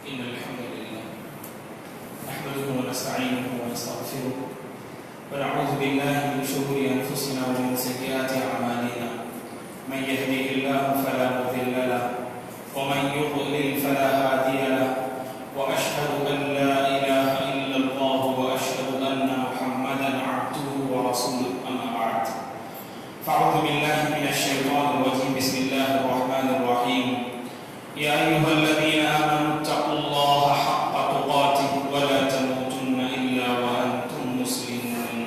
إن الحمد لله نحمده ونستعينه ونستغفره ونعوذ بالله من شرور أنفسنا ومن سيئات أعمالنا من يهده الله فلا مضل له ومن يضلل فلا هادي له وأشهد أن لا إله إلا الله وأشهد أن محمدا عبده ورسوله أما بعد فأعوذ بالله من الشيطان الرجيم بسم الله الرحمن الرحيم يا أيها الذين آمنوا اتقوا الله حق تقاته ولا تموتن إلا وأنتم مسلمون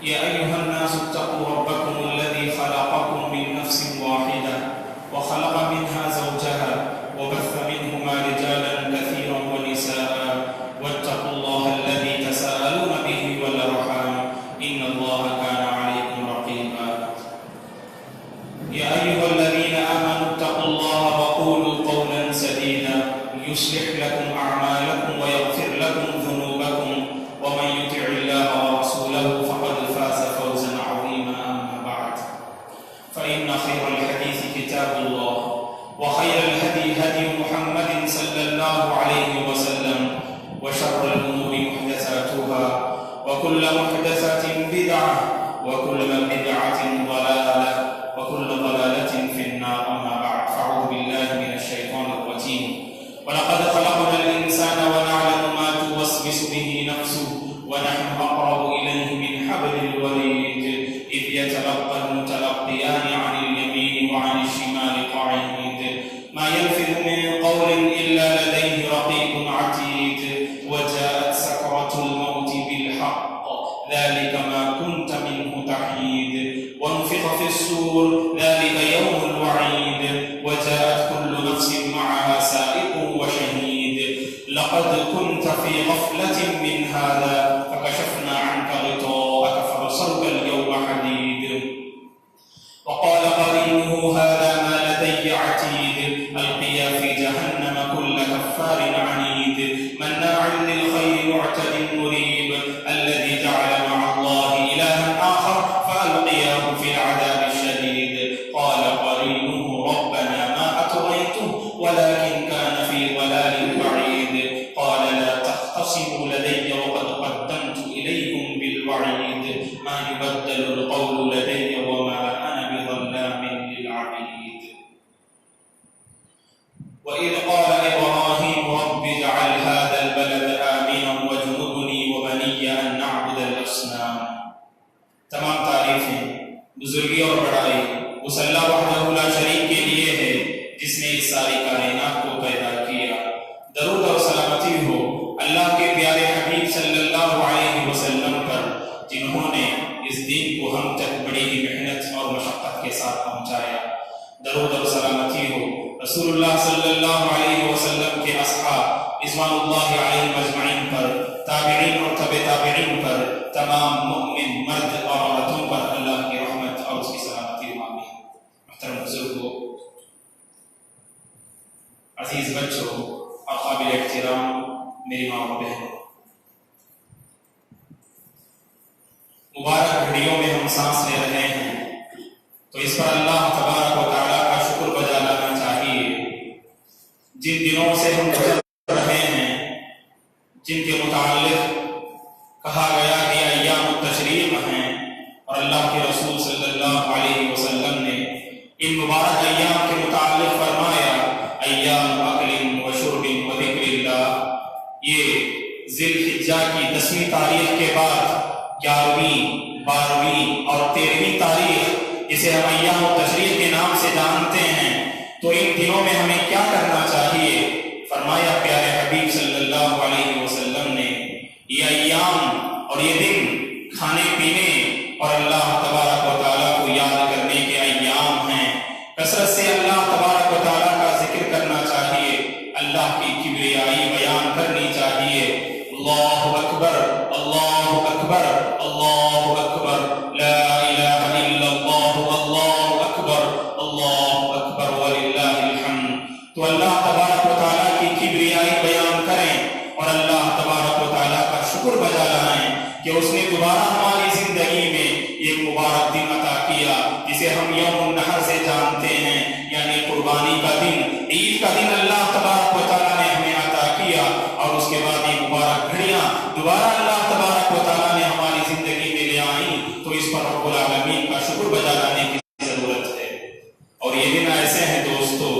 يا أيها الناس اتقوا ربكم الذي خلقكم من نفس واحدة وخلق منها زوجها وبث منهما رجالا كثيرا ونساء واتقوا الله الذي تساءلون به والأرحام إن الله كان عليكم رقيبا يا أيها الذين آمنوا اتقوا الله وقولوا قولا سديدا يصلح لكم أعمالكم ويغفر لكم ذنوبكم ومن يطع الله ورسوله فقد فاز فوزا عظيما أما بعد فإن خير الحديث كتاب الله وخير الهدي هدي محمد صلى الله عليه وسلم وشر الأمور محدثاتها وكل محدثة بدعة وكل بدعة ضلالة وكل ضلالة في النار أما بعد فأعوذ بالله من الشيطان الرجيم ولقد خلقنا الإنسان ونعلم ما توسوس به نفسه ونحن أقرب إليه من حبل الوريد إذ يتلقى المتلقيان عن اليمين وعن الشمال قعيد ما يلفظ من قول إلا لديه رقيب عتيد وجاءت سكرة الموت بالحق ذلك ما كنت منه تحيد ونفخ في الصور ذلك يوم الوعيد وجاءت كل نفس معها سائق وشهيد لقد كنت في غفلة من هذا فكشفنا عنك غطاءك فبصرك اليوم حديد وقال قرينه هذا ما لدي عتيد ألقيا في جهنم كل كفار عنيد مناع للخير معتد مريب الذي جعل مع الله إلها آخر فألقياه في العذاب الشديد قال قرينه ربنا ما أطغيته ولكن كان في ضلال بعيد قال لا تختصموا لدي وقد قدمت إليكم بالوعيد ما يبدل القول لدي وما أنا بظلام للعبيد وإذ قال إبراهيم رب اجعل هذا البلد آمنا واجنبني وبني أن نعبد الأصنام تمام تعریفیں بزرگی اور بڑائی اس اللہ وحدہ لا شریک کے لیے ہے جس نے اس ساری کائنات کو پیدا کیا درود اور سلامتی ہو اللہ کے پیارے حبیب صلی اللہ علیہ وسلم پر جنہوں نے اس دین کو ہم تک بڑی ہی محنت اور مشقت کے ساتھ پہنچایا درود اور سلامتی ہو رسول اللہ صلی اللہ علیہ وسلم کے اصحاب رضوان اللہ علیہم اجمعین پر تابعین اور تبع تابعین پر تمام مؤمن مرد اور عورتوں پر اللہ کی رحمت اور اس کی سلامتی آمین محترم بزرگوں عزیز بچوں اور قابل احترام میری ماں اور بہن مبارک گھڑیوں میں ہم سانس لے رہے ہیں تو اس پر اللہ تبارک و تعالیٰ کا شکر بجا لانا چاہیے جن دنوں سے ہم گزر رہے ہیں جن کے متعلق کہا گیا کہ ایام التشریق ہیں اور اللہ کے رسول صلی اللہ علیہ وسلم نے ان مبارک ایام کے متعلق فرمایا ایام اکل و شرب و ذکر اللہ یہ ذی الحجہ کی 10ویں تاریخ کے بعد 11ویں 12ویں اور 13ویں تاریخ اسے ہم ایام التشریق کے نام سے جانتے ہیں تو ان دنوں میں ہمیں کیا کرنا چاہیے فرمایا پیارے حبیب صلی اللہ علیہ وسلم نے یہ ایام اور یہ دن کھانے پینے اور اللہ تبارک و تعالیٰ کو یاد کرنے کے ایام ہیں کثرت سے اللہ تبارک و تعالیٰ کا ذکر کرنا چاہیے اللہ کی کبریائی بیان کرنی چاہیے اللہ اکبر اللہ اکبر اللہ اکبر لا الہ الا اللہ اللہ اکبر وللہ الحمد تو اللہ تبارک و تعالیٰ کی کبریائی بیان کریں اور اللہ تبارک و تعالیٰ کا شکر بجا لائیں کہ اس نے دوبارہ ہماری زندگی میں ایک مبارک دن عطا کیا جسے ہم یوم النحر سے جانتے ہیں یعنی قربانی کا دن عید کا دن اللہ تبارک و تعالیٰ نے ہمیں عطا کیا، اور اس کے بعد یہ مبارک گھڑیاں دوبارہ اللہ تبارک و تعالیٰ نے ہماری زندگی میں لے آئیں، تو اس پر رب العالمین کا شکر بجا لانے کی ضرورت ہے۔ اور یہ دن ایسے ہیں دوستو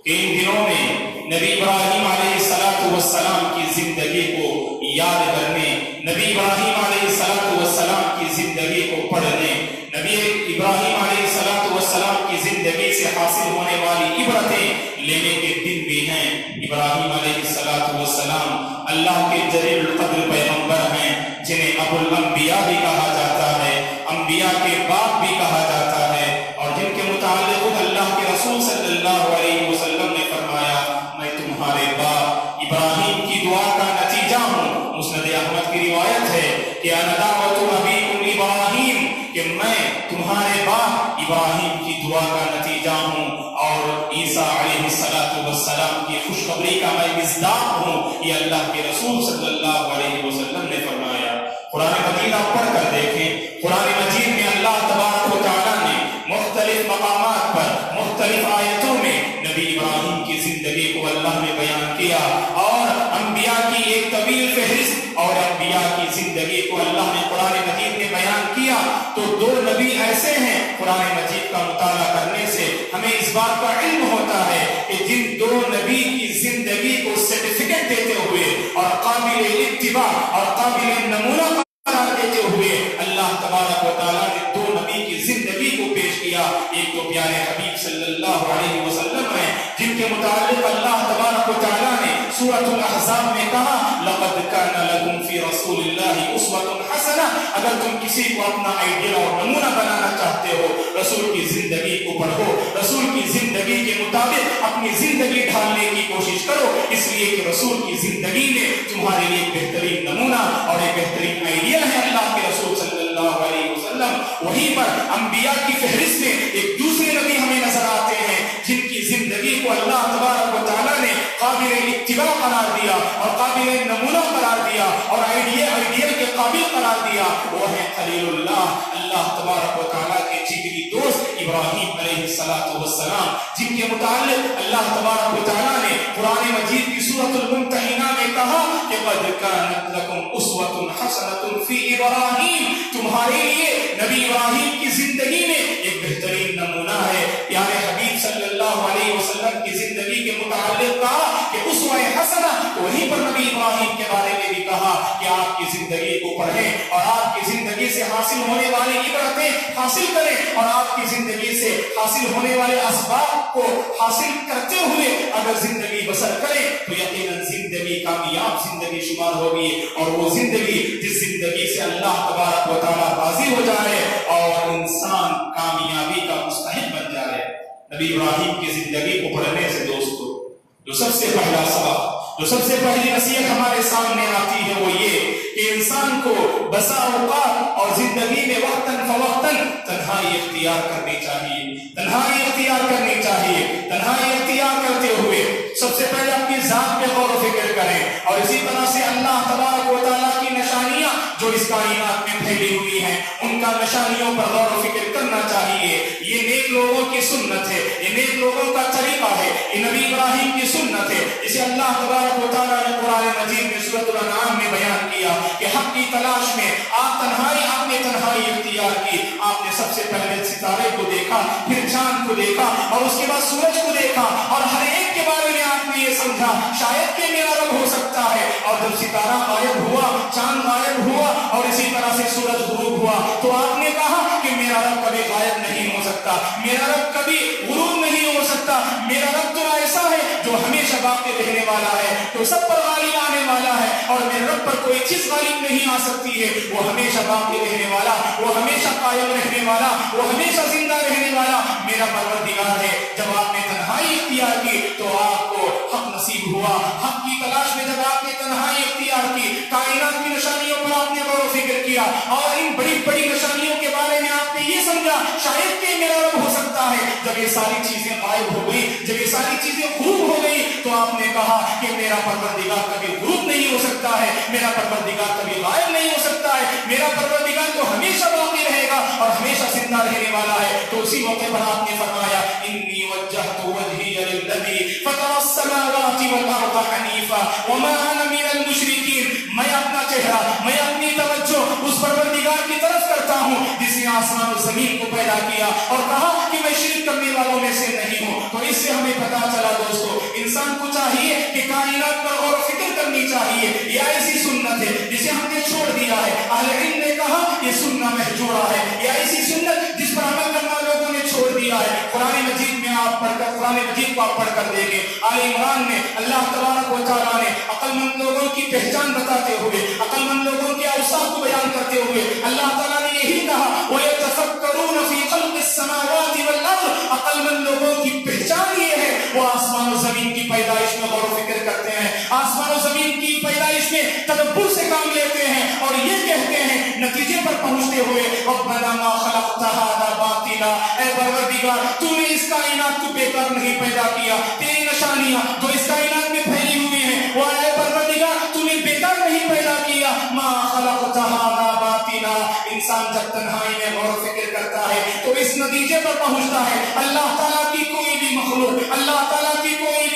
کہ ان دنوں میں نبی ابراہیم علیہ السلام کی زندگی کو یاد کرنے، نبی ابراہیم علیہ السلام کی زندگی کو پڑھنے، نبی ابراہیم علیہ السلام کی زندگی سے حاصل ہونے والی عبرتیں لینے کے دن بھی ہیں۔ ابراہیم علیہ السلام اللہ کے جلیل القدر پیغمبر ہیں، جنہیں ابو الانبیاء بھی کہا جاتا ہے، انبیاء کے باپ بھی کہا جاتا ہے، اور جن کے متعلق اللہ کے رسول صلی اللہ علیہ وسلم نے فرمایا، میں تمہارے باپ ابراہیم کی دعا کا نتیجہ ہوں۔ مسند احمد کی روایت ہے کہ انا دعوت ابیکم ابراہیم، کہ میں تمہارے باپ ابراہیم کی دعا کا نتیجہ ہوں، اور عیسیٰ علیہ السلام کی خوشخبری کا میں مصداق ہوں، یہ اللہ کے رسول صلی اللہ علیہ وسلم نے فرمایا۔ قرآن مجید آپ پڑھ کر دیکھیں، قرآن مجید میں اللہ تبارک و تعالیٰ نے مختلف مقامات پر مختلف آیتوں میں نبی ابراہیم کی زندگی کو اللہ نے بیان کیا، اور انبیاء کی ایک طویل فہرست اور انبیاء کی زندگی کو اللہ نے قرآن مجید میں بیان کیا۔ تو دو نبی ایسے ہیں، قرآن مجید کا مطالعہ کرنے سے ہمیں اس بات کا علم ہوتا ہے کہ جن دو نبی کی زندگی کو سرٹیفکیٹ دیتے ہوئے اور قابل اتباع اور قابل نمونہ قرار دیتے ہوئے اللہ تبارک و تعالیٰ نے دو نبی کی زندگی کو پیش کیا۔ ایک تو پیارے حبیب صلی اللہ علیہ وسلم ہیں، جن کے متعلق اللہ تبارک و تعالیٰ نے سورۃ الاحزاب میں کہا، لقد کان لکم فی رسول اللہ اسوۃ حسنہ۔ اگر تم کسی کو اپنا آئیڈیل اور نمونہ بنانا چاہتے ہو، رسول کی زندگی کو پڑھو، رسول کی زندگی کے مطابق اپنی زندگی ڈھالنے کی کوشش کرو، اس لیے کہ رسول کی زندگی میں تمہارے لیے ایک بہترین نمونہ اور ایک بہترین آئیڈیا ہے اللہ کے رسول صلی اللہ علیہ وسلم۔ وہیں پر انبیاء کی فہرست میں ایک دوسرے نبی ہمیں نظر آتے ہیں، جن کی زندگی کو اللہ تبارک و تعالیٰ نے قابل اتباع قرار دیا اور قابل نمونہ قرار دیا اور آئیڈیل کے قابل قرار دیا۔ وہ ہے خلیل اللہ تبارک و تعالیٰ کے جگری دوست ابراہیم علیہ السلام، جن کے متعلق اللہ تبارک و تعالیٰ نے قرآن مجید کی سورۃ الممتحنہ میں کہا کہ قد کانت لکم اسوۃ حسنۃ فی ابراہیم، تمہارے لیے نبی ابراہیم کی زندگی میں ایک بہترین نمونہ ہے۔ پیارے حبیب صلی اللہ علیہ وسلم کی زندگی کے متعلق کہا کہ اسوہ حسنہ، وہیں پر نبی ابراہیم کے بارے میں بھی کہا کہ آپ کی زندگی کو پڑھیں اور آپ کی زندگی سے حاصل ہونے والی عبرتیں حاصل کریں، اور آپ کی زندگی سے حاصل ہونے والے اسباب کو حاصل کرتے ہوئے اگر زندگی بسر کریں تو یقیناً زندگی کامیاب زندگی شمار ہوگی، اور وہ زندگی جس زندگی سے اللہ تبارک و تعالیٰ راضی ہو جائے اور انسان کامیابی کا مستحق بن جائے۔ نبی ابراہیم کی زندگی کو پڑھنے سے دوستو جو سب سے پہلا سبق، جو سب سے پہلی نصیحت ہمارے سامنے آتی ہے وہ یہ کہ انسان کو بسا اوقات اور زندگی میں وقتاً فوقتاً تنہائی اختیار کرنی چاہیے، تنہائی اختیار کرنی چاہیے۔ تنہائی اختیار کرتے ہوئے سب سے پہلے اپنی ذات پہ غور و فکر کریں، اور اسی طرح سے اللہ تبارک و تعالیٰ کی نشانیاں جو اس کائنات میں پھیلی ہوئی ہیں ان کا نشانیوں پر غور و فکر کرنا چاہیے۔ یہ نیک لوگوں کی سنت ہے، یہ نیک لوگوں کا طریقہ ہے، یہ نبی ابراہیم کی سنت ہے، اسے اللہ تبارک و تعالیٰ نے قرآن مجید میں سورۃ الانعام میں بیان کیا کہ حق کی تلاش میں آپ نے تنہائی اختیار کی۔ آپ نے سب سے پہلے ستارے کو دیکھا، پھر چاند کو دیکھا، اور اس کے بعد سورج کو دیکھا، اور ہر ایک کے بارے میں آپ نے یہ سمجھا شاید کہ میرا رب ہو سکتا ہے۔ اور جب ستارہ غائب ہوا، چاند غائب ہوا اور اسی طرح سے سورج غروب ہوا تو آپ نے کہا کہ میرا رب کبھی غائب نہیں ہو سکتا، میرا رب کبھی غروب نہیں ہو سکتا، میرا رب تو ایسا ہے جو ہمیشہ باقی رہنے والا ہے، جو سب پر غالب آنے والا ہے، اور میرے رب پر کوئی چیز غالب نہیں آ سکتی ہے۔ وہ ہمیشہ باقی رہنے والا، وہ ہمیشہ قائم رہنے والا، وہ ہمیشہ زندہ رہنے والا میرا پروردگار ہے۔ جب آپ نے تنہائی اختیار کی تو آپ کو حق نصیب ہوا۔ حق کی تلاش میں جب آپ نے تنہائی اختیار کی، کائنات کی نشانیوں پر آپ نے غور و فکر کیا، اور ان بڑی بڑی نشانیوں کے بارے میں آپ نے یہ سمجھا شاید کہ میرا رب ہو سکتا ہے۔ جب یہ ساری چیزیں غائب ہو گئی، جب یہ ساری چیزیں غروب ہو گئی تو آپ نے کہا کہ میرا پروردگار کبھی غروب نہیں ہو سکتا ہے، میرا پروردگار کبھی غائب نہیں ہو سکتا ہے، میرا پروردگار تو ہمیشہ باقی رہے گا اور ہمیشہ زندہ رہنے والا ہے۔ تو اسی موقع پر آپ نے فرمایا انی وجہت وجہی للذی والارض حنیفا وما انا من المشرکین، میں اپنا چہرہ، میں اپنی توجہ اس پروردگار کی طرف کرتا ہوں جس نے آسمان و زمین کو پیدا کیا اور کہا کہ میں شرک کرنے والوں میں سے نہیں ہوں۔ تو اس سے ہمیں پتا چلا دوستو انسان کو چاہیے کہ کائنات پر غور و فکر کرنی چاہیے۔ یہ ایسی سنت ہے جسے ہم نے چھوڑ دیا ہے، اہل علم نے کہا یہ سنت مہجورہ ہے، یہ ایسی سنت جس پر عمل کرنا لوگوں نے چھوڑ دیا ہے۔ قرآن مجید میں آپ پڑھ کر، قرآن مجید کو آپ پڑھ کر دیکھیں، آل عمران میں اللہ تبارک و تعالیٰ نے عقل مند لوگوں کی پہچان بتاتے ہوئے، عقل مند لوگوں کے اوصاف کو بیان کرتے ہوئے اللہ تعالیٰ نے یہی کہا وَيَتَفَكَّرُونَ فِي خَلْقِ السَّمَاوَاتِ وَالْأَرْضِ، عقل مند لوگوں کی پہچان یہ ہے وہ آسمان و زمین کی پیدائش میں غور و فکر کرتے ہیں، آسمان و زمین کی پیدائش میں تدبر سے کام لیتے ہیں اور یہ کہتے ہیں نتیجے پر پہنچتے ہوئے رَبَّنَا مَا خَلَقْتَ هَذَا بَاطِلًا، اے پروردگار تو نے اس کائنات کو بے کار نہیں پیدا کیا، تیری نشانیاں جو اس کائنات میں پھیلی ہوئی ہیں وہ اے پروردگار تو نے بے کار نہیں پیدا کیا، مَا خَلَقْتَ هَذَا بَاطِلًا۔ انسان جب تنہائی میں غور و فکر کرتا ہے تو اس نتیجے پر پہنچتا ہے اللہ تعالیٰ کی کوئی بھی مخلوق، اللہ تعالیٰ کی کوئی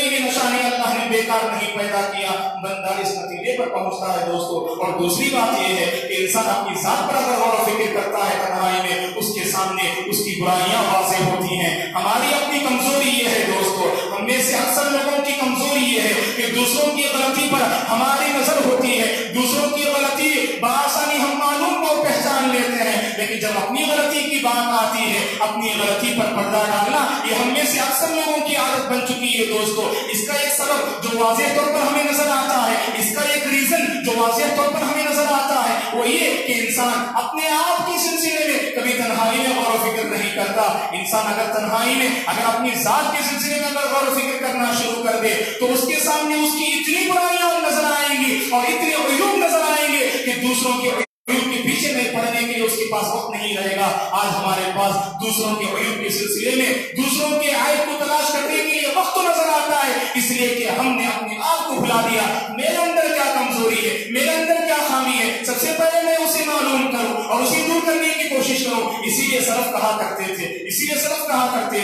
بھی نشانی اللہ نے بیکار نہیں پیدا کیا، بندہ اس نتیجے پر پہنچتا ہے دوستو۔ اور دوسری بات یہ ہے کہ انسان اپنی ذات پر اگر غور و فکر کرتا ہے تنہائی میں، اس کے سامنے اس کی برائیاں واضح ہوتی ہیں۔ ہماری اپنی کمزوری یہ ہے دوستو، ہم میں سے اکثر لوگوں کی کمزوری یہ ہے کہ دوسروں کی غلطی پر ہماری نظر ہوتی ہے، دوسروں کی غلطی بآسانی ہم معلوم کو پہچان لیتے ہیں، لیکن جب اپنی غلطی کی بات آتی ہے، اپنی غلطی پر پردہ ڈالنا یہ ہم میں سے اکثر لوگوں کی عادت بن چکی ہے دوستو۔ اس کا ایک سبب جو واضح طور پر ہمیں نظر آتا ہے، اس کا ایک ریزن جو واضح طور پر ہمیں نظر آتا ہے وہ یہ کہ انسان اپنے آپ کے سلسلے میں کبھی تنہائی میں غور و فکر نہیں کرتا۔ انسان اگر تنہائی میں اگر اپنی ذات کے سلسلے میں اگر غور و فکر کرنا شروع کر دے تو اس کے سامنے اس کی اتنی برائیاں نظر آئیں گی اور اتنے عیوب نظر آئیں گے کہ دوسروں کے عیوب کے پیچھے میں پڑنے کے لیے اس کے پاس وقت نہیں رہے گا۔ آج ہمارے پاس دوسروں کے عیوب کے سلسلے میں دوسروں کے عیب کو تلاش کرنے کے لیے وقت تو نظر آتا ہے، اس لیے کہ ہم نے اپنے آپ کو بھلا دیا، میرے اندر کیا کمزوری ہے، میرے اندر کیا خامی ہے، سب سے پہلے میں اسے معلوم کروں اور اسے دور کرنے کی کوشش کروں۔ اسی لیے سلف کہا کرتے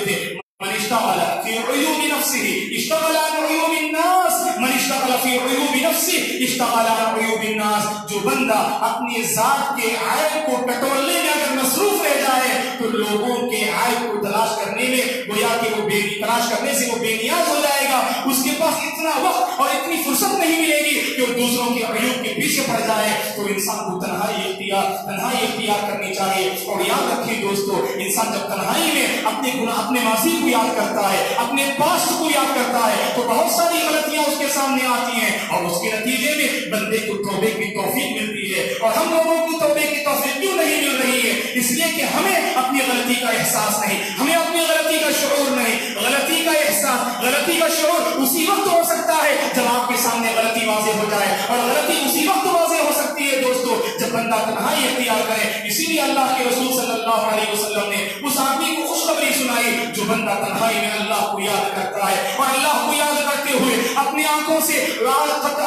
تھے من اشتغل في عيوب نفسه اشتغل عن عيوب الناس، من اشتغل في عيوب نفسه اشتغل عن عيوب الناس۔ جو بندہ اپنی ذات کے عیب کو ٹٹولنے میں اگر مصروف رہ جائے تو لوگوں کے عیب کو تلاش کرنے میں گویا کہ وہ تلاش کرنے سے وہ بے نیاز ہو جائے گا، اس کے پاس اتنا وقت اور اتنی فرصت نہیں ملے گی کہ وہ دوسروں کے عیوب کے پیچھے پڑ جائے۔ تو انسان کو تنہائی اختیار کرنی چاہیے۔ اور یاد رکھیے دوستو، انسان جب تنہائی میں اپنے گناہ، اپنے ماضی کو یاد کرتا ہے، اپنے پاسٹ کو یاد کرتا ہے تو بہت ساری غلطیاں اس کے سامنے آتی ہیں اور اس کے نتیجے میں بندے کو توبے کی توفیق ملتی ہے۔ اور ہم لوگوں کو توبے کی توفیق کیوں نہیں مل رہی ہے؟ اس لیے کہ ہمیں اپنی غلطی کا احساس نہیں، ہمیں اپنی غلطی کا شعور نہیں۔ غلطی کا احساس، غلطی کا شعور اسی وقت ہو سکتا ہے جب آپ کے سامنے غلطی واضح ہو جائے، اور غلطی اسی وقت واضح ہو سکتی ہے دوستو جب بندہ تنہائی اختیار کرے۔ اسی لیے اللہ کے رسول صلی اللہ علیہ وسلم نے اس آدمی کو خوشخبری سنائی جو بندہ تنہائی میں اللہ کو یاد کرتا ہے اور اللہ کو یاد کرتے ہوئے اپنی آنکھوں سے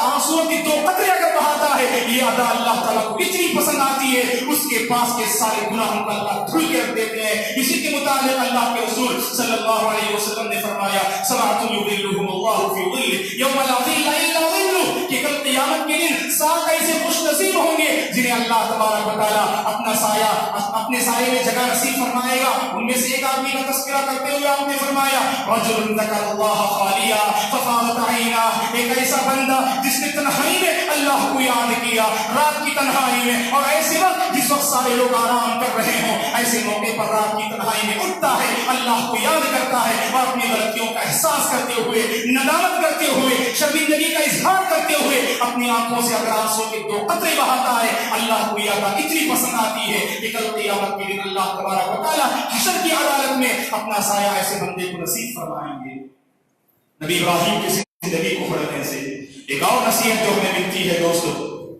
آنسوؤں کی 2 قطرے اگر بہاتا ہے، یہ ادا اللہ تعالیٰ کو اتنی پسند آتی ہے، اس کے پاس کے سارے گناہوں کا اللہ دھل کے رکھ دیتے ہیں۔ اسی کے مطابق اللہ کے رسول صلی اللہ علیہ وسلم نے فرمایا سبعۃ یظلھم اللہ فی ظلہ یوم لا ظل الا ظلہ، کہ کل قیامت کے دن 7 ایسے خوش نصیب ہوں گے جنہیں اللہ تبارک و تعالیٰ اپنا سایہ، اپنے سایہ میں جگہ نصیب فرمائے گا۔ ان میں سے ایک آدمی کا تذکرہ کرتے ہوئے آپ نے فرمایا رجل ذکر اللہ خالیا ففاضت عیناہ، ایک ایسا بندہ جس نے تنہائی میں اللہ کو یاد کیا، رات کی تنہائی میں، اور ایسے وقت جس وقت سارے لوگ آرام کر رہے ہوں، ایسے موقع پر رات کی تنہائی میں اٹھتا ہے، اللہ کو یاد کرتا ہے اور اپنی غلطیوں کا احساس کرتے ہوئے، ندامت کرتے ہوئے، شرمندگی کا اظہار کرتے ہوئے اپنی آنکھوں سے اگر آنسوں کے 2 قطرے بہاتا ہے، اللہ کو یاد اتنی پسند آتی ہے کہ کل قیامت کے دن اللہ تبارک و تعالیٰ حشر کی عدالت میں اپنا سایہ ایسے بندے کو نصیب فرمائیں گے۔ نبی ابراہیم کی زندگی کو پڑھنے سے ایک اور نصیحت جو ہمیں ملتی ہے دوستو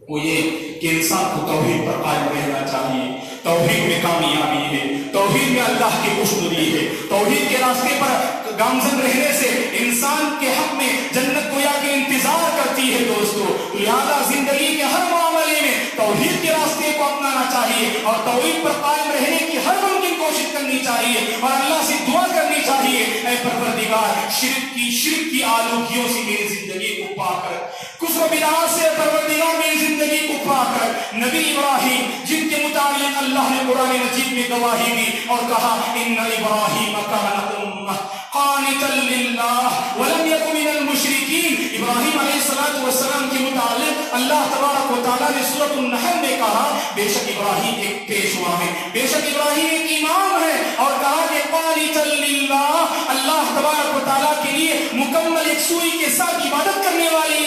وہ یہ کہ انسان کو توحید پر قائم رہنا چاہیے۔ توحید میں کامیابی ہے، توحید میں اللہ کی خوشنودی ہے، توحید کے راستے پر گامزن رہنے سے انسان کے حق میں جنت گویا کہ انتظار کرتی ہے دوستو۔ لہذا زندگی کے ہر معاملے میں توحید کے راستے کو اپنانا چاہیے اور توحید پر قائم رہنے کی ہر ممکن کوشش کرنی چاہیے اور اللہ سے دعا کرنی چاہیے اے پروردگار شرک کی آلودگیوں سے میری زندگی کو پاک رکھ، کفر و بدعات سے پروردگار میری زندگی کو پاک رکھ۔ نبی ابراہیم جن کے متعلق اللہ نے قرآن مجید میں گواہی دی اور کہا ان ابراہیم کان امہ قانتا للہ ولم یکن من المشرکین، ابراہیم علیہ السلام کے متعلق اللہ تبارک و تعالیٰ نے سورۃ النحل میں کہا بے شک ابراہیم ایک پیشوا ہے، بے شک ابراہیم ایک امام ہے، اور کہا کہ قانتا للہ، اللہ تبارک و تعالیٰ کے لیے مکمل یکسوئی کے ساتھ عبادت کرنے والے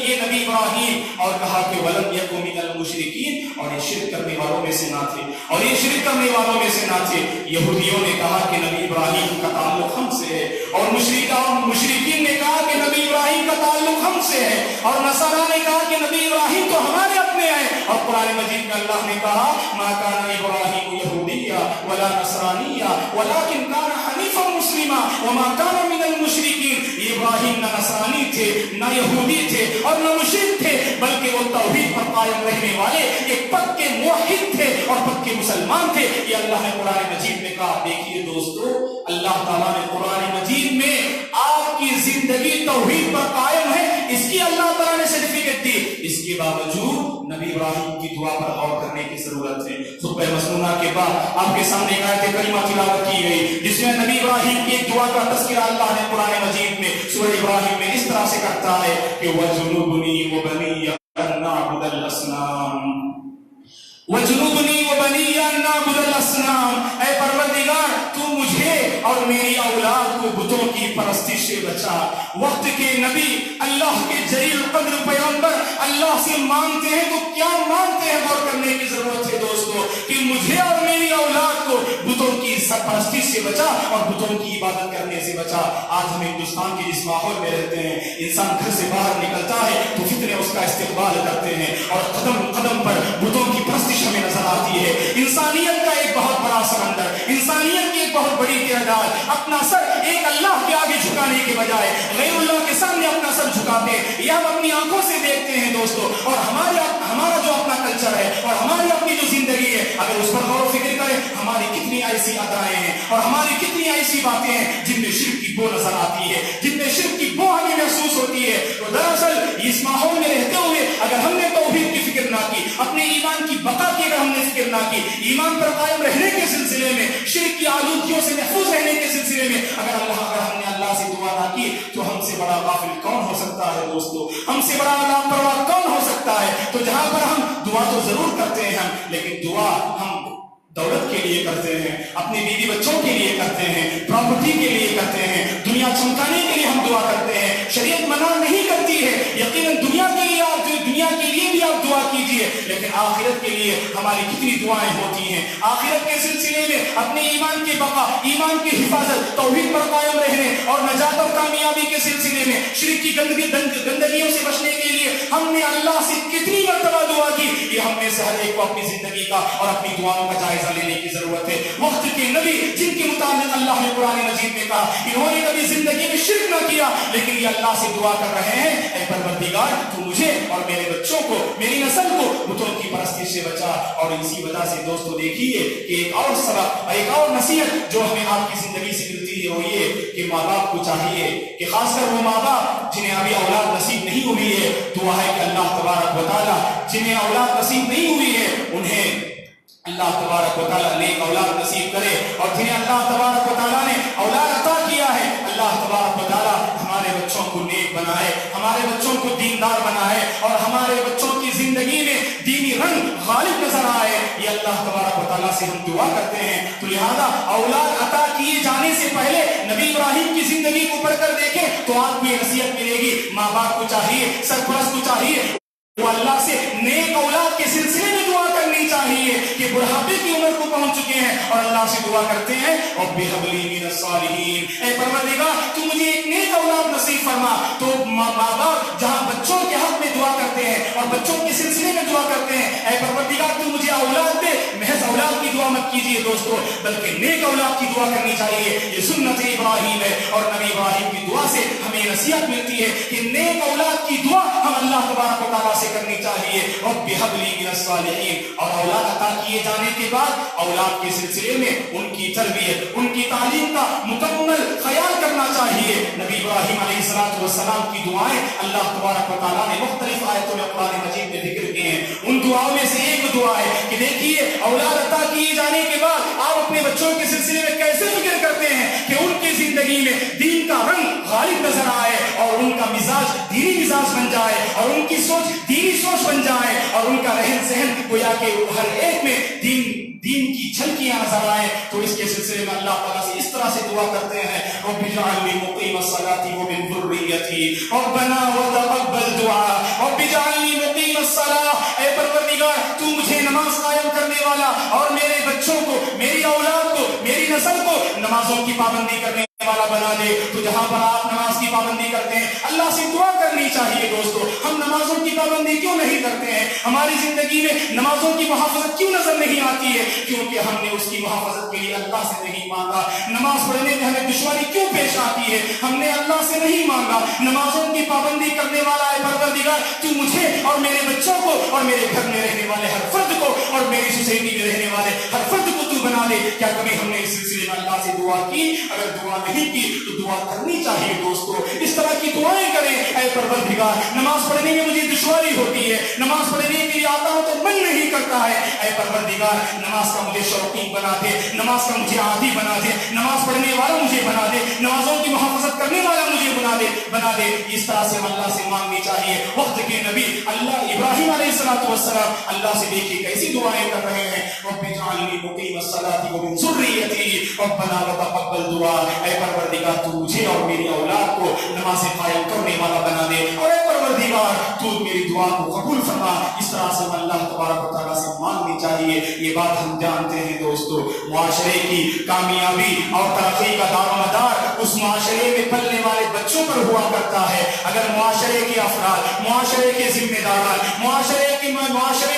یہ نبی ابراہیم، اور کہا کہ ولم یکن من المشرکین، اور یہ شرک کرنے والوں میں سے نہ تھے، اور یہ شرک کرنے والوں میں سے نہ تھے۔ یہودیوں نے کہا کہ نبی ابراہیم کا تعلق ہم سے ہے، اور مشرکین نے کہا کہ نبی ابراہیم کا تعلق ہم سے ہے، اور نصارا نے کہا کہ نبی ابراہیم تو ہمارے اپنے ہیں، اور قرآن مجید میں اللہ نے کہا ما کان ابراہیم یہودیا ولا نصرانیا ولکن کان حنیفا مسلما وما کان من المشرکین، ابراہیم نہ نصرانی تھے، نہ یہودی تھے، اور نہ مشرک تھے، بلکہ وہ توحید پر قائم رہنے والے ایک پکے موحد تھے اور پکے مسلمان تھے۔ یہ اللہ نے قرآن مجید میں کہا۔ دیکھیے دوستو، اللہ تعالیٰ نے قرآن مجید میں آپ کی زندگی توحید پر قائم ہے، اس کی اللہ تعالیٰ نے سرٹیفکیٹ دی، اس کے باوجود نبی ابراہیم کی دعا پر غور کرنے کی ضرورت ہے۔ خطبہ مسنونہ کے بعد آپ کے سامنے ایک آیت کریمہ تلاوت کی گئی جس میں نبی ابراہیم کی ایک دعا کا تذکرہ اللہ نے قرآن مجید میں سورہ ابراہیم میں اس طرح سے کرتا ہے کہ وَجُنُوبُنِي وَبَنِيَّ أَن نَّعْبُدَ الْأَصْنَامَ وَجُنُوبُنِي وَبَنِيَّ أَن نَّعْبُدَ الْأَصْنَامَ، اے پروردگار تو مجھے اور میری اولاد کو بتوں کی پرستش سے بچا۔ وقت کے نبی اللہ کے جلیل قدر پیغمبر اللہ سے مانگتے ہیں تو کیا مانگتے ہیں، غور کرنے کی ضرورت ہے دوستو، کہ مجھے اور میری اولاد کو بتوں کی پرستش سے بچا اور بتوں کی عبادت کرنے سے بچا۔ آج ہم ہندوستان کے جس ماحول میں رہتے ہیں، انسان گھر سے باہر نکلتا ہے تو فتنے اس کا استقبال کرتے ہیں، اور قدم قدم پر بتوں کی پرستش ہمیں نظر آتی ہے۔ انسانیت کا ایک بہت بڑا سمندر، انسانیت کی ایک بہت بڑی تعداد اپنا سر ایک اللہ کے آگے جھکانے کے بجائے غیر اللہ کے سامنے اپنا سر جھکاتے ہیں، یہ ہم اپنی آنکھوں سے دیکھتے ہیں دوستو۔ اور ہمارا جو اپنا کلچر ہے اور ہماری اپنی جو زندگی ہے، اگر اس پر غور و فکر کریں، ہماری کتنی ایسی ادائیں ہیں اور ہماری کتنی ایسی باتیں ہیں جن میں شرک کی بو نظر آتی ہے، جن میں شرک کی بو ہمیں محسوس ہوتی ہے۔ تو دراصل اس ماحول میں رہتے ہوئے اگر ہم نے توحید کی فکر نہ کی، اپنے ایمان کی بقا کی اگر ہم نے فکر نہ کی، ایمان پر قائم رہنے کے سلسلے میں، شرک کی آلودگیوں سے محفوظ رہنے کے سلسلے میں اگر ہم نے اللہ سے دعا نہ کی، تو ہم سے بڑا غافل کون ہو سکتا ہے دوستو، ہم سے بڑا لاپرواہ کون ہو سکتا ہے۔ تو جہاں پر ہم دعا تو ضرور کرتے ہیں لیکن دعا ہم دولت کے لیے کرتے ہیں، اپنے بیوی بچوں کے لیے کرتے ہیں، پراپرٹی کے لیے کرتے ہیں، دنیا چمکانے کے لیے ہم دعا کرتے ہیں۔ شریعت منع نہیں کرتی ہے، یقیناً دنیا کے لیے بھی آپ دعا کیجئے، لیکن آخرت کے لیے ہماری کتنی دعائیں ہوتی ہیں۔ آخرت کے سلسلے میں اپنے ایمان کی بقا، ایمان کی حفاظت، توحید پر قائم رہنے اور نجات اور کامیابی کے سلسلے میں شرک کی گندگیوں سے بچنے کے لیے ہم نے اللہ سے کتنی مرتبہ دعا کی، یہ ہم میں سے ہر ایک کو اپنی زندگی کا اور اپنی دعاؤں کا جائزہ لینے کی ضرورت ہے۔ وقت کے نبی جن کے متعلق اللہ نے قرآن مجید میں کہا، انہوں نے کبھی زندگی میں شرک نہ کیا، لیکن یہ اللہ سے دعا کر رہے ہیں، اے پروردگار تو مجھے اور میرے بچوں کو، میری نسل کو بتوں کی پرستش سے بچا۔ اور اسی وجہ سے دوستو دیکھیے کہ ایک اور سبق، ایک اور نصیحت جو ہمیں آپ کی زندگی سے ملتی ہے وہ یہ کہ ماں باپ کو چاہیے کہ خاص کر وہ ماں باپ جنہیں ابھی اولاد نصیب نہیں ہوئی ہے، دعا ہے کہ اللہ تبارک و تعالیٰ جنہیں اولاد نصیب نہیں ہوئی ہے انہیں اللہ تبارک و تعالیٰ نیک اولاد نصیب کرے، اور جنہیں اللہ تبارک و تعالیٰ نے اولاد عطا کیا ہے اللہ تبارک و تعالیٰ ہمارے بچوں کو نیک بنائے، ہمارے بچوں کو دیندار بنائے، اور ہمارے بچوں کی زندگی میں دینی رنگ غالب نظر آئے۔ یہ اللہ تبارک و تعالیٰ سے ہم دعا کرتے ہیں۔ تو لہذا اولاد عطا کیے جانے سے پہلے نبی ابراہیم کی زندگی کو پڑھ کر دیکھیں تو آپ کو یہ نصیحت ملے گی، ماں باپ کو چاہیے، سرپرست کو چاہیے وہ اللہ سے نیک اولاد کے سلسلے میں دعا کرنی چاہیے کہ بڑھاپے کی عمر کو پہنچ چکے ہیں اور اللہ سے دعا کرتے ہیں رب هب لي من الصالحین، اے پروردگار تو مجھے ایک نیک اولاد نصیب فرما۔ تو ماں باپ جہاں بچوں کے حق میں دعا کرتے ہیں اور بچوں کے سلسلے میں دعا کرتے ہیں، اے پروردگار تو مجھے اولاد دے، محض اولاد کی دعا مت کیجیے دوستو، بلکہ نیک اولاد کی دعا کرنی چاہیے۔ یہ سنت ابراہیم ہے، اور نبی ابراہیم کی دعا سے ہمیں نصیحت ملتی ہے کہ نیک اولاد کی دعا ہم اللہ تبارک و تعالیٰ سے کرنی چاہیے، رب هب لي من الصالحین۔ اور اولاد عطا کیے جانے کے بعد اولاد کے سلسلے میں ان کی تربیت، ان کی تعلیم کا مکمل خیال کرنا چاہیے۔ نبی ابراہیم علیہ السلام کی دعائیں اللہ تبارک و تعالیٰ نے مختلف آیتوں میں قرآن مجید میں ذکر کیے ہیں. ان دعاؤں میں سے ایک دعا ہے کہ دیکھیے اولاد عطا کیے جانے کے بعد آپ اپنے بچوں کے سلسلے میں کیسے فکر کرتے ہیں کہ ان کی زندگی میں دین کا رنگ غالب نظر آئے اور ان کا مزاج دینی مزاج بن جائے اور ان کی سوچ دینی سوچ بن جائے اور ان کا رہن سہن گویا کہ ہر ایک میں دین کی جھلکیاں نظر آئے. تو اس کے سلسلے میں اللہ تعالیٰ سے اس طرح سے دعا کرتے ہیں رب اجعلنی مقیم الصلاۃ ومن ذریتی ربنا وتقبل دعاء رب اجعلنی مقیم الصلاۃ. اے پروردگار تو مجھے نماز قائم کرنے والا اور میرے بچوں کو میری اولاد کو میری نسل کو نمازوں کی پابندی کرنے والا بنا دے. تو جہاں پر آپ نماز کی پابندی کرتے ہیں اللہ سے دعا کرنی چاہیے. دوستو ہم نمازوں کی پابندی کیوں نہیں کرتے ہیں؟ ہماری زندگی میں نمازوں کی محافظت کیوں نظر نہیں آتی ہے؟ کیونکہ ہم نے اس کی محافظت کے لیے اللہ سے نہیں مانگا. نماز پڑھنے میں ہمیں دشواری کیوں پیش آتی ہے؟ ہم نے اللہ سے نہیں مانگا. نمازوں کی پابندی کرنے والا ہے پروردگار تو مجھے اور میرے بچوں کو اور میرے گھر میں رہنے والے ہر فرد کو اور میری سوسائٹی میں رہنے والے ہر فرد کو تو بنا دے. کیا کبھی ہم نے اس سلسلے میں اللہ سے دعا کی؟ اگر دعا نہیں کی تو دعا کرنی چاہیے. دوستو اس طرح کی دعائیں کریں. اے پروردگار نماز پڑھنے میں مجھے دشواری ہوتی ہے, نماز پڑھنے کے لیے آتا ہوں تو من نہیں کرتا ہے. اے پروردگار نماز کا مجھے شوقین بنا دے, نماز کا مجھے عادی بنا دے, نماز پڑھنے والا مجھے بنا دے, نمازوں کی محافظت کرنے والا مجھے بنا دے. اس طرح سے اللہ سے مانگنی چاہیے. وقت کے نبی اللہ ابراہیم علیہ السلام اللہ سے دیکھیے کیسی دعائیں کر رہے ہیں. رب اجعلنی مقیم الصلاۃ ومن ذریتی ربنا وتقبل دعاء. اے پروردگار تو مجھے اور میری اولاد کو نماز قائم کرنے والا بنا دے اور اے پروردگار تو میری دعا کو قبول فرما. اس طرح سے اللہ تبارک و تعالیٰ سے مانگنی چاہیے. یہ بات ہم جانتے ہیں دوستو معاشرے کی کامیابی اور ترقی کا دار و مدار اس معاشرے میں پلنے والے بچوں پر ہوا کرتا ہے. اگر معاشرے کے افراد, معاشرے کے ذمہ داران, معاشرے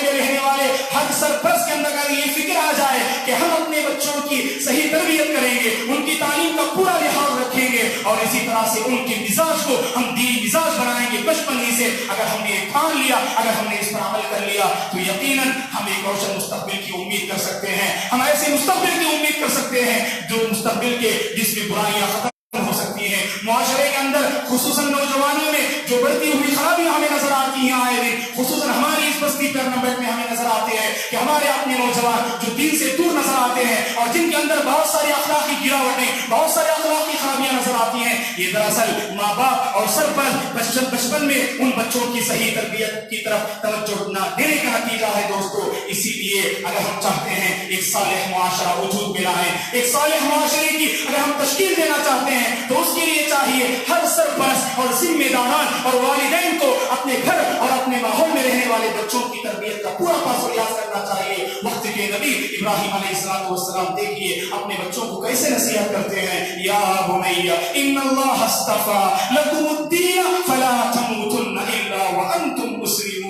میں رہنے والے ہر سرپرست کے اندر اگر یہ فکر آ جائے کہ ہم اپنے بچوں کی صحیح تربیت کریں گے, ان کی تعلیم کا پورا لحاظ رکھیں گے اور اسی طرح سے ان کے مزاج کو ہم دینی مزاج بنائیں گے بچپن ہی سے, اگر ہم نے ٹھان لیا, اگر ہم نے اس پر عمل کر لیا تو یقیناً ہم ایک روشن مستقبل کی امید کر سکتے ہیں. ہم ایسے مستقبل کی امید کر سکتے ہیں جو مستقبل کے جس میں برائیاں ختم ہو سکتی ہیں. معاشرے کے اندر خصوصاً نوجوانوں میں جو بڑھتی ہوئی خرابیاں ہمیں نظر آتی ہیں آئے دن, خصوصاً ہماری اس بستی ٹورنامنٹ میں ہمیں نظر آتے ہیں کہ ہمارے اپنے نوجوان جو دین سے دور نظر آتے ہیں اور جن کے اندر بہت ساری اخلاقی گراوٹیں, بہت سارے اخلاقی خرابیاں نظر آتی ہیں. یہ دراصل ماں باپ اور سرپرست بچپن میں ان بچوں کی صحیح تربیت کی طرف توجہ نہ دینے کا نتیجہ ہے. دوستو اسی لیے اگر ہم چاہتے ہیں ایک صالح معاشرہ وجود میں لائیں, ایک صالح معاشرے کی اگر ہم تشکیل دینا چاہتے ہیں تو اس کے لیے چاہیے ہر سرپرست اور ذمہ داران اور والدین کو اپنے گھر اور اپنے ماحول میں رہنے والے بچوں کی تربیت کا پورا پاس و ریاض کرنا چاہیے. وقت کے نبی ابراہیم علیہ السلام دیکھیے اپنے بچوں کو کیسے نصیحت کرتے ہیں. یا بنی ان اللہ اصطفى لکم الدین فلا تموتن الا وانتم مسلمون.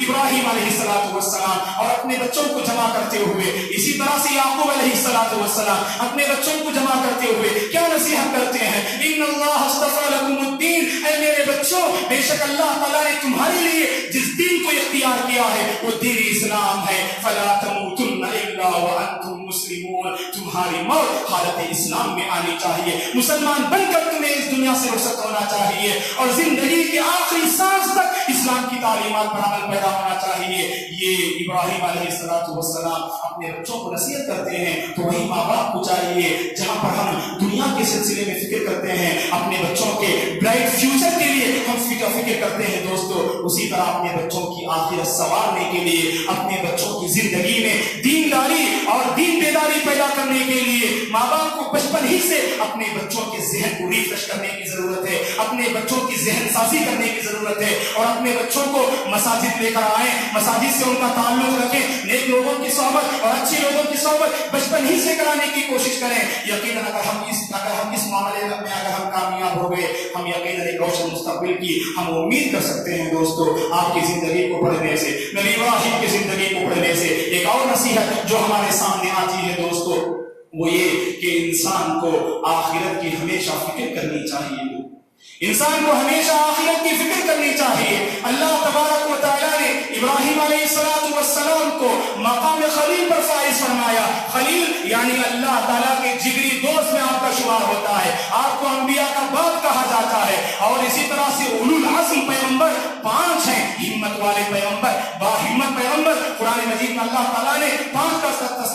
ابراہیم علیہ السلام اور اپنے بچوں کو جمع کرتے ہوئے, اسی طرح سے یعقوب علیہ السلام اپنے بچوں کو جمع کرتے ہوئے کیا نصیحت کرتے ہیں. ان اللہ اصطفى لکم الدین, اے میرے بچوں بے شک اللہ تعالیٰ نے تمہارے لیے جس دین کو اختیار کیا ہے وہ دین اسلام ہے. فلا تموتن الا وانتم مسلمون, تمہاری موت حالت اسلام میں آنی چاہیے. مسلمان بن کر تمہیں اس دنیا سے رخصت ہونا چاہیے اور زندگی کے آخری سانس تک اسلام کی تعلیمات پر عمل پیدا ہونا چاہیے. یہ ابراہیم علیہ السلام اپنے بچوں کو نصیحت کرتے ہیں. تو وہی ماں باپ کو چاہیے جہاں پر ہم دنیا کے سلسلے میں فکر کرتے ہیں, اپنے بچوں کے برائٹ فیوچر کے لیے ہم فکر کرتے ہیں دوستو, اسی طرح اپنے بچوں کی آخرت سنوارنے کے لیے, اپنے بچوں کی زندگی میں دینداری اور دین بیداری پیدا کرنے کے لیے ماں باپ کو بچپن ہی سے اپنے بچوں کے ذہن کو ریفریش کرنے کی ضرورت ہے, اپنے بچوں کی ذہن سازی کرنے کی ضرورت ہے اور اپنے بچوں کو مساجد لے کر آئیں, مساجد سے ان کا تعلق رکھیں, نیک لوگوں کی صحبت اور اچھے لوگوں کی صحبت بچپن ہی سے کرانے کی کوشش کریں. یقیناً اگر ہم اس معاملے میں اگر ہم کامیاب ہو گئے, ہم یقیناً ایک روشن مستقبل کی ہم امید کر سکتے ہیں. دوستو آپ کی زندگی کو پڑھنے سے, نبی ابراہیم کی زندگی کو پڑھنے سے ایک اور نصیحت جو ہمارے سامنے آتی ہے دوستو وہ یہ کہ انسان کو آخرت کی ہمیشہ فکر کرنی چاہیے. انسان کو ہمیشہ آخرت کی فکر کرنی چاہیے. اللہ تبارک و تعالیٰ نے ابراہیم علیہ السلام کو مقام خلیل پر فائز فرمایا. خلیل یعنی اللہ تعالیٰ کے جگری دوست میں آپ کا شمار ہوتا ہے, آپ کو انبیاء کا باپ کہا جاتا ہے.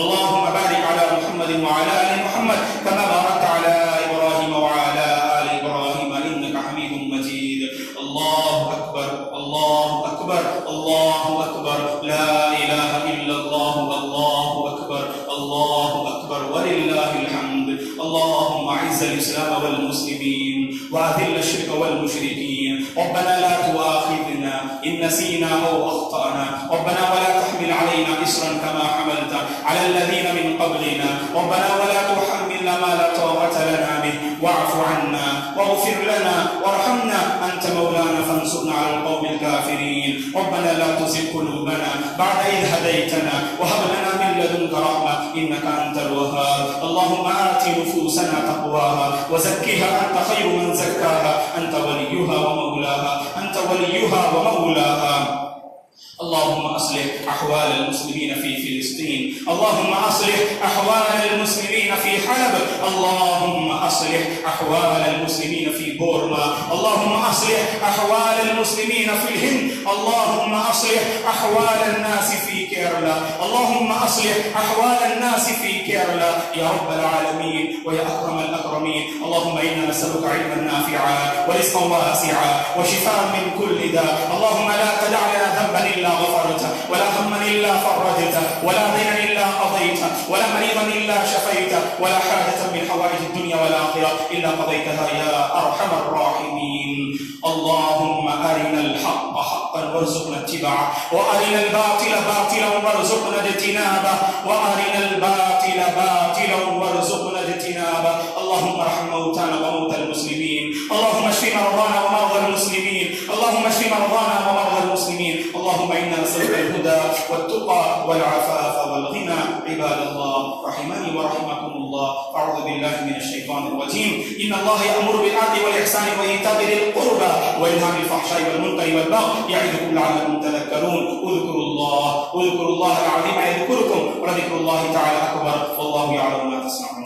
اللهم بارك على محمد وعلى ال محمد كما باركت على ابراهيم وعلى ال ابراهيم انك حميد مجيد. الله اكبر الله اكبر الله اكبر لا اله الا الله الله اكبر الله اكبر ولله الحمد. اللهم اعز الاسلام والمسلمين واذل الشرك والمشركين. ربنا لا تؤاخذنا ان نسينا او اخطانا ربنا ولا تحمل علينا اصرا كما حملت على الذين من قبلنا ربنا ولا تحملنا ما لا طاقة لنا به واعف عنا واغفر لنا وارحمنا أنت مولانا فانصرنا على القوم الكافرين. ربنا لا تزغ قلوبنا بعد إذ هديتنا وهب لنا من لدنك رحمة إنك أنت الوهاب. اللهم آت نفوسنا تقواها وزكها أنت خير من زكاها أنت وليها ومولاها أنت وليها ومولاها. اللهم أصلح أحوال المسلمين في فلسطين. اللهم أصلح أحوال المسلمين في حلب. اللهم أصلح أحوال المسلمين في بورما. اللهم أصلح أحوال المسلمين في الهند. اللهم أصلح أحوال الناس في كيرلا. اللهم أصلح أحوال الناس في كيرلا يا رب العالمين ويا أكرم الأكرمين. اللهم إنا نسألك علما نافعا ورزقا واسعا وشفاء من كل داء. اللهم لا تدع لنا ذنبا إلا غفرته ولا هما إلا فرجته ولا دينا إلا قضيته ولا مريضا إلا شفيته ولا حاجة من حوائج الدنيا والآخرة إلا قضيتها يا أرحم الراحمين. اللهم أرنا الحق حقا وارزقنا اتباعه وأرنا الباطل باطلا وارزقنا اجتنابه وأرنا الباطل باطلا وارزقنا اجتنابه. اللهم ارحم موتانا وموتى المسلمين. اللهم اشف مرضانا ومرضى المسلمين. اللهم اشف مرضانا ومرضى المسلمين. اللهم إنا نسألك الهدى والتقى والعفاف والغنى. عباد الله رحمني ورحمكم الله. أعوذ بالله من الشيطان الرجيم. إن الله يأمر بالعدل والإحسان وإيتاء ذي القربى وينهى عن الفحشاء والمنكر والبغي يعظكم لعلكم تذكرون. اذكروا الله العظيم يذكركم ولذكر الله تعالى أكبر والله يعلم ما تصنعون.